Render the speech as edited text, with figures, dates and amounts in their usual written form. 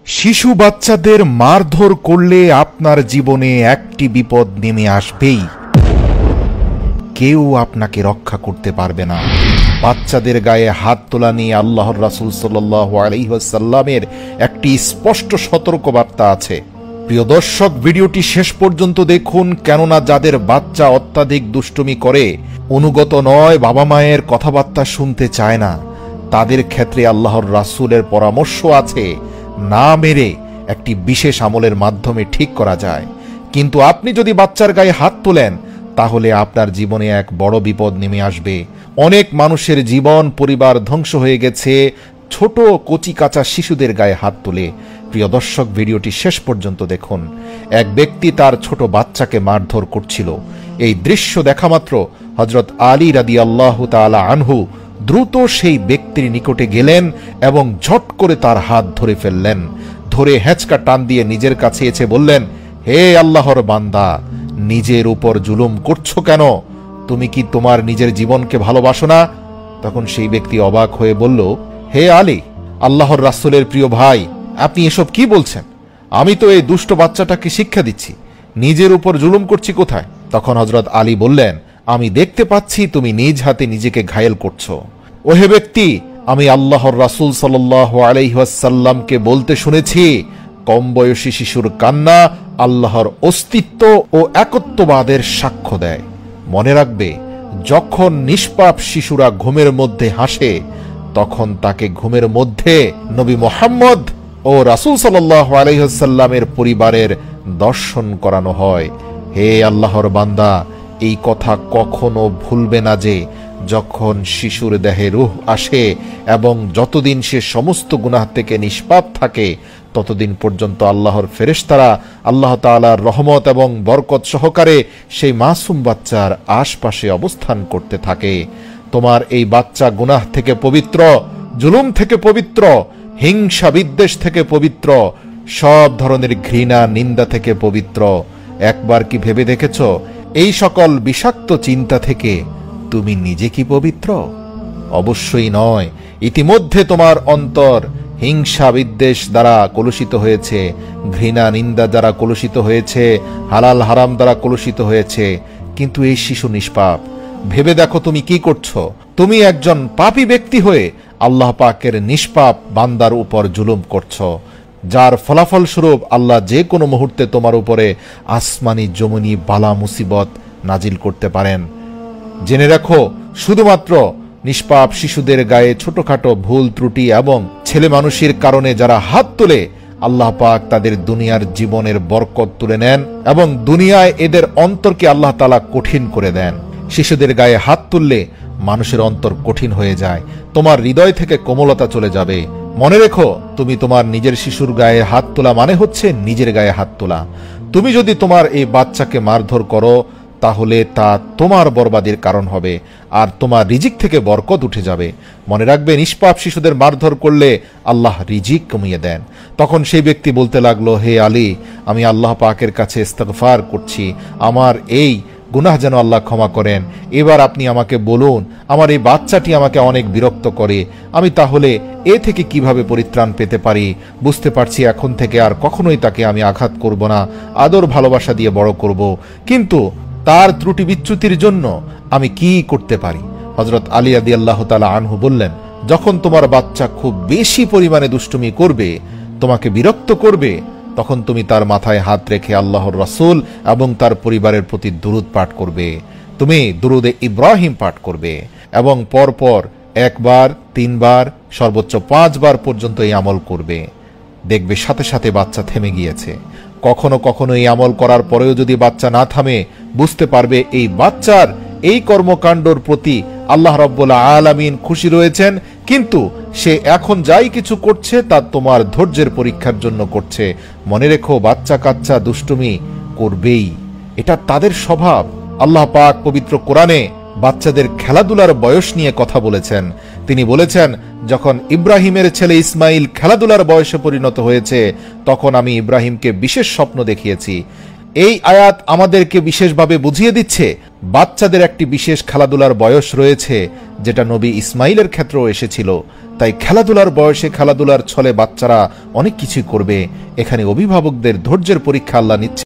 শিশু বাচ্চাদের মারধর করলে আপনার জীবনে একটি বিপদ নেমে আসবেই। কেউ আপনাকে রক্ষা করতে পারবে না। বাচ্চাদের গায়ে হাত তোলা নিয়ে আল্লাহর রাসূল সাল্লাল্লাহু আলাইহি ওয়াসাল্লামের একটি স্পষ্ট সতর্কবার্তা আছে। প্রিয় দর্শক, ভিডিওটি শেষ পর্যন্ত দেখুন, কেননা যাদের বাচ্চা অত্যাধিক দুষ্টুমি করে, অনুগত নয়, বাবা মায়ের কথাবার্তা শুনতে চায় না, তাদের ক্ষেত্রে আল্লাহর রাসূলের পরামর্শ আছে না মেরে একটি বিশেষ আমলের মাধ্যমে ঠিক করা যায়। কিন্তু আপনি যদি বাচ্চার গায়ে হাত তোলেন, তাহলে আপনার জীবনে এক বড় বিপদ নেমে আসবে। অনেক মানুষের জীবন পরিবার ধ্বংস হয়ে গেছে ছোট কচি কাঁচা শিশুদের গায়ে হাত তুলে। প্রিয় দর্শক, ভিডিওটি শেষ পর্যন্ত দেখুন। এক ব্যক্তি তার ছোট বাচ্চাকে মারধর করছিল। এই দৃশ্য দেখামাত্র হযরত আলী রাদিয়াল্লাহু তাআলা আনহু দ্রুত সেই ব্যক্তির নিকটে গেলেন এবং ঝট করে তার হাত ধরে ফেললেন। ধরে হেঁচকা টান দিয়ে নিজের কাছে এসে বললেন, হে আল্লাহর বান্দা, নিজের উপর জুলুম করছো কেন? তুমি কি তোমার নিজের জীবনকে ভালোবাসো না? তখন সেই ব্যক্তি অবাক হয়ে বলল, হে আলী, আল্লাহর রাসূলের প্রিয় ভাই, আপনি এসব কি বলছেন? আমি তো এই দুষ্ট বাচ্চাটাকে শিক্ষা দিচ্ছি, নিজের উপর জুলুম করছি কোথায়? তখন হযরত আলী বললেন, আমি দেখতে পাচ্ছি তুমি নিজ হাতে নিজেকে ঘায়েল করছো। ওহে ব্যক্তি, আমি আল্লাহর রাসূল সাল্লাল্লাহু আলাইহি ওয়াসাল্লামকে বলতে শুনেছি, কম বয়সী শিশুর কান্না আল্লাহর অস্তিত্ব ও একত্ববাদের সাক্ষ্য দেয়। মনে রাখবে, যখন নিষ্পাপ শিশুরা ঘুমের মধ্যে হাসে, তখন তাকে ঘুমের মধ্যে নবী মুহাম্মদ ও রাসূল সাল্লাল্লাহু আলাইহি ওয়াসাল্লামের পরিবারের দর্শন করানো হয়। হে আল্লাহর বান্দা, এই কথা কখনো ভুলবে না যে যখন শিশুর দেহে রূহ আসে এবং যতদিন সে সমস্ত গুনাহ থেকে নিষ্পাপ থাকে, ততদিন পর্যন্ত আল্লাহর ফেরেশতারা আল্লাহ তাআলার রহমত এবং বরকত সহকারে সেই মাসুম বাচ্চার আশপাশে অবস্থান করতে থাকে। তোমার এই বাচ্চা গুনাহ থেকে পবিত্র, জুলুম থেকে পবিত্র, হিংসা বিদ্বেষ থেকে পবিত্র, সব ধরনের ঘৃণা নিন্দা থেকে পবিত্র। একবার কি ভেবে দেখেছ, এই সকল বিষাক্ত চিন্তা থেকে তুমি নিজে কি পবিত্র? অবশ্যই নয়। ইতিমধ্যে তোমার অন্তর হিংসা বিদ্বেষ দ্বারা কলুষিত হয়েছে, ঘৃণা নিন্দা দ্বারা কলুষিত হয়েছে, হালাল হারাম দ্বারা কলুষিত হয়েছে। কিন্তু এই শিশু নিষ্পাপ। ভেবে দেখো তুমি কি করছো। তুমি একজন পাপী ব্যক্তি হয়ে আল্লাহ পাকের নিষ্পাপ বান্দার উপর জুলুম করছো, যার ফলাফল স্বরূপ আল্লাহ যে কোনো মুহূর্তে তোমার উপরে আসমানি জমিনি বালা মুসিবত নাজিল করতে পারেন। জেনে রাখো, শুধুমাত্র নিষ্পাপ শিশুদের গায়ে ছোটখাটো ভুল ত্রুটি এবং ছেলে মানুষের কারণে যারা হাত তোলে, আল্লাহ পাক তাদের দুনিয়ার জীবনের বরকত তুলে নেন এবং দুনিয়ায় এদের অন্তরকে আল্লাহ তাআলা কঠিন করে দেন। শিশুদের গায়ে হাত তুললে মানুষের অন্তর কঠিন হয়ে যায়, তোমার হৃদয় থেকে কোমলতা চলে যাবে। মনে রেখো, তুমি তোমার নিজের শিশুর গায়ে হাত তোলা মানে হচ্ছে নিজের গায়ে হাত তোলা। তুমি যদি তোমার এই বাচ্চাকে মারধর করো, তাহলে তা তোমার বরবাদের কারণ হবে আর তোমার রিজিক থেকে বরকত উঠে যাবে। মনে রাখবে, নিষ্পাপ শিশুদের মারধর করলে আল্লাহ রিজিক কমিয়ে দেন। তখন সেই ব্যক্তি বলতে লাগলো, হে আলী, আমি আল্লাহ পাকের কাছে ইস্তিগফার করছি, আমার এই গুনাহ যেন আল্লাহ ক্ষমা করেন। এবার আপনি আমাকে বলুন, আমার এই বাচ্চাটি আমাকে অনেক বিরক্ত করে, আমি তাহলে এ থেকে কিভাবে পরিত্রাণ পেতে পারি? বুঝতে পারছি এখন থেকে আর কখনোই তাকে আমি আঘাত করব না, আদর ভালোবাসা দিয়ে বড় করব। কিন্তু তার ত্রুটি বিচ্যুতির জন্য আমি কি করতে পারি? হযরত আলী রাদিয়াল্লাহু তাআলা আনহু বললেন, যখন তোমার বাচ্চা খুব বেশি পরিমাণে দুষ্টুমি করবে, তোমাকে বিরক্ত করবে, তখন তুমি তার মাথায় হাত রেখে আল্লাহর রাসূল এবং তার পরিবারের প্রতি দুরূদ পাঠ করবে। তুমি দুরূদে ইব্রাহিম পাঠ করবে এবং পরপর 1 বার, 3 বার, সর্বোচ্চ 5 বার পর্যন্ত এই আমল করবে। দেখবে সাথে সাথে বাচ্চা থেমে গিয়েছে। কখনো কখনো এই আমল করার পরেও যদি বাচ্চা না থামে, বুঝতে পারবে এই বাচ্চার এই কর্মকাণ্ডর প্রতি আল্লাহ রাব্বুল আলামিন খুশি রয়েছেন, কিন্তু সে এখন যাই কিছু করছে তা তোমার ধৈর্যের পরীক্ষার জন্য করছে। মনে রেখো, বাচ্চা কাচ্চা দুষ্টুমি করবেই, এটা তাদের স্বভাব। আল্লাহ পাক পবিত্র কোরআনে বাচ্চাদের খেলাধুলার বয়স নিয়ে কথা বলেছেন। তিনি বলেছেন, যখন ইব্রাহিমের ছেলে ইসমাইল খেলাধুলার বয়সে পরিণত হয়েছে, তখন আমি ইব্রাহিমকে বিশেষ স্বপ্ন দেখিয়েছি। এই আয়াত আমাদেরকে বিশেষভাবে বুঝিয়ে দিচ্ছে বাচ্চাদের একটি বিশেষ খেলাধুলার বয়স রয়েছে, যেটা নবী ইসমাইলের ক্ষেত্রেও এসেছিল। তাই খেলাধুলার বয়সে খেলাধুলার ছলে বাচ্চারা অনেক কিছু করবে। এখানে অভিভাবকদের ধৈর্যের পরীক্ষা আল্লাহ নিচ্ছে।